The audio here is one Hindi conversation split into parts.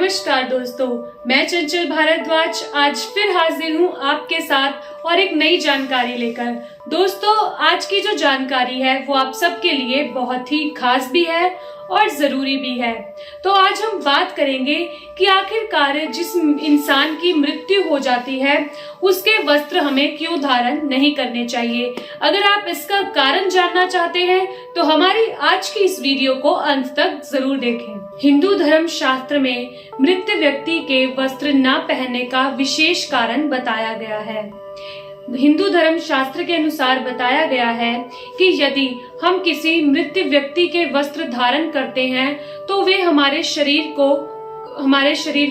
नमस्कार दोस्तों, मैं चंचल भारद्वाज आज फिर हाजिर हूँ आपके साथ और एक नई जानकारी लेकर। दोस्तों, आज की जो जानकारी है वो आप सबके लिए बहुत ही खास भी है और जरूरी भी है। तो आज हम बात करेंगे कि आखिरकार जिस इंसान की मृत्यु हो जाती है उसके वस्त्र हमें क्यों धारण नहीं करने चाहिए। अगर आप इसका कारण जानना चाहते हैं तो हमारी आज की इस वीडियो को अंत तक जरूर देखें। हिंदू धर्म शास्त्र में मृत व्यक्ति के वस्त्र न पहनने का विशेष कारण बताया गया है। हिंदू धर्म शास्त्र के अनुसार बताया गया है कि यदि हम किसी मृत व्यक्ति के वस्त्र धारण करते हैं तो वे हमारे शरीर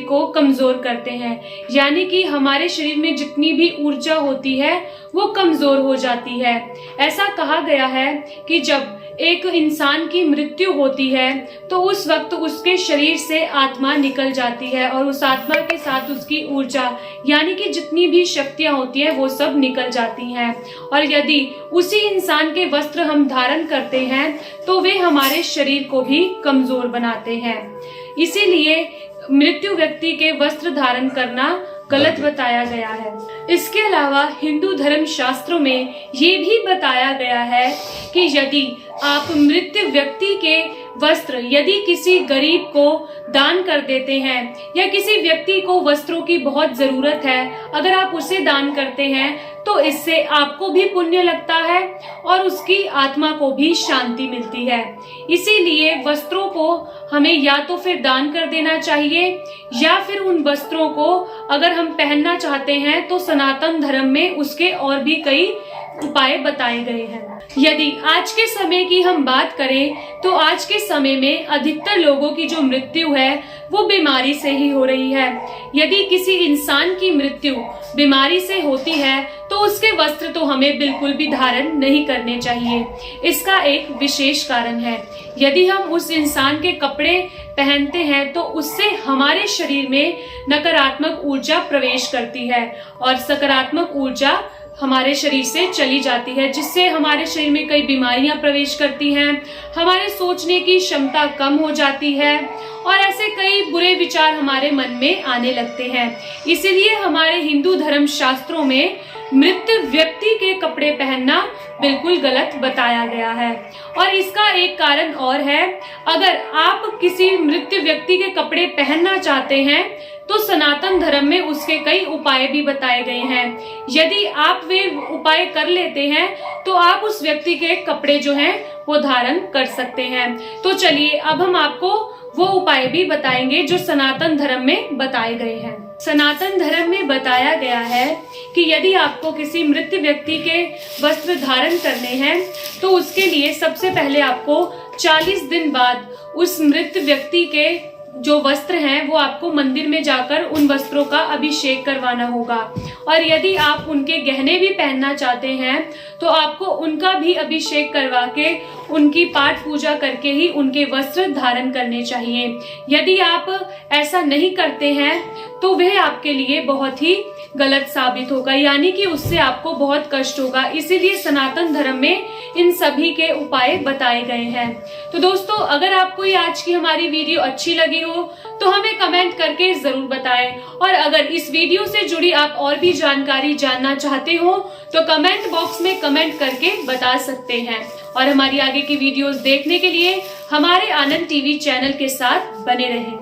को कमजोर करते हैं, यानी कि हमारे शरीर में जितनी भी ऊर्जा होती है वो कमजोर हो जाती है। ऐसा कहा गया है कि जब एक इंसान की मृत्यु होती है तो उस वक्त उसके शरीर से आत्मा निकल जाती है और उस आत्मा के साथ उसकी ऊर्जा यानी कि जितनी भी शक्तियां होती है वो सब निकल जाती हैं। और यदि उसी इंसान के वस्त्र हम धारण करते हैं तो वे हमारे शरीर को भी कमजोर बनाते हैं। इसीलिए मृत्यु व्यक्ति के वस्त्र धारण करना गलत बताया गया है। इसके अलावा हिंदू धर्म शास्त्रों में ये भी बताया गया है कि यदि आप मृत व्यक्ति के वस्त्र यदि किसी गरीब को दान कर देते हैं या किसी व्यक्ति को वस्त्रों की बहुत जरूरत है, अगर आप उसे दान करते हैं तो इससे आपको भी पुण्य लगता है और उसकी आत्मा को भी शांति मिलती है। इसीलिए वस्त्रों को हमें या तो फिर दान कर देना चाहिए या फिर उन वस्त्रों को अगर हम पहनना चाहते हैं तो सनातन धर्म में उसके और भी कई उपाय बताए गए हैं। यदि आज के समय की हम बात करें तो आज के समय में अधिकतर लोगों की जो मृत्यु है वो बीमारी से ही हो रही है। यदि किसी इंसान की मृत्यु बीमारी से होती है तो उसके वस्त्र तो हमें बिल्कुल भी धारण नहीं करने चाहिए। इसका एक विशेष कारण है, यदि हम उस इंसान के कपड़े पहनते हैं तो उससे हमारे शरीर में नकारात्मक ऊर्जा प्रवेश करती है और सकारात्मक ऊर्जा हमारे शरीर से चली जाती है, जिससे हमारे शरीर में कई बीमारियां प्रवेश करती हैं, हमारे सोचने की क्षमता कम हो जाती है और ऐसे कई बुरे विचार हमारे मन में आने लगते हैं। इसलिए हमारे हिंदू धर्म शास्त्रों में मृत व्यक्ति के कपड़े पहनना बिल्कुल गलत बताया गया है। और इसका एक कारण और है, अगर आप किसी मृत व्यक्ति के कपड़े पहनना चाहते हैं तो सनातन धर्म में उसके कई उपाय भी बताए गए हैं। यदि आप वे उपाय कर लेते हैं तो आप उस व्यक्ति के कपड़े जो हैं वो धारण कर सकते हैं। तो चलिए अब हम आपको वो उपाय भी बताएंगे जो सनातन धर्म में बताए गए हैं। सनातन धर्म में बताया गया है कि यदि आपको किसी मृत व्यक्ति के वस्त्र धारण करने हैं तो उसके लिए सबसे पहले आपको 40 दिन बाद उस मृत व्यक्ति के जो वस्त्र हैं वो आपको मंदिर में जाकर उन वस्त्रों का अभिषेक करवाना होगा। और यदि आप उनके गहने भी पहनना चाहते हैं तो आपको उनका भी अभिषेक करवा के उनकी पाठ पूजा करके ही उनके वस्त्र धारण करने चाहिए। यदि आप ऐसा नहीं करते हैं तो वह आपके लिए बहुत ही गलत साबित होगा, यानी कि उससे आपको बहुत कष्ट होगा। इसीलिए सनातन धर्म में इन सभी के उपाय बताए गए हैं। तो दोस्तों, अगर आपको ये आज की हमारी वीडियो अच्छी लगी हो तो हमें कमेंट करके जरूर बताएं। और अगर इस वीडियो से जुड़ी आप और भी जानकारी जानना चाहते हो तो कमेंट बॉक्स में कमेंट करके बता सकते हैं। और हमारी आगे की वीडियोस देखने के लिए हमारे आनंद टीवी चैनल के साथ बने रहें।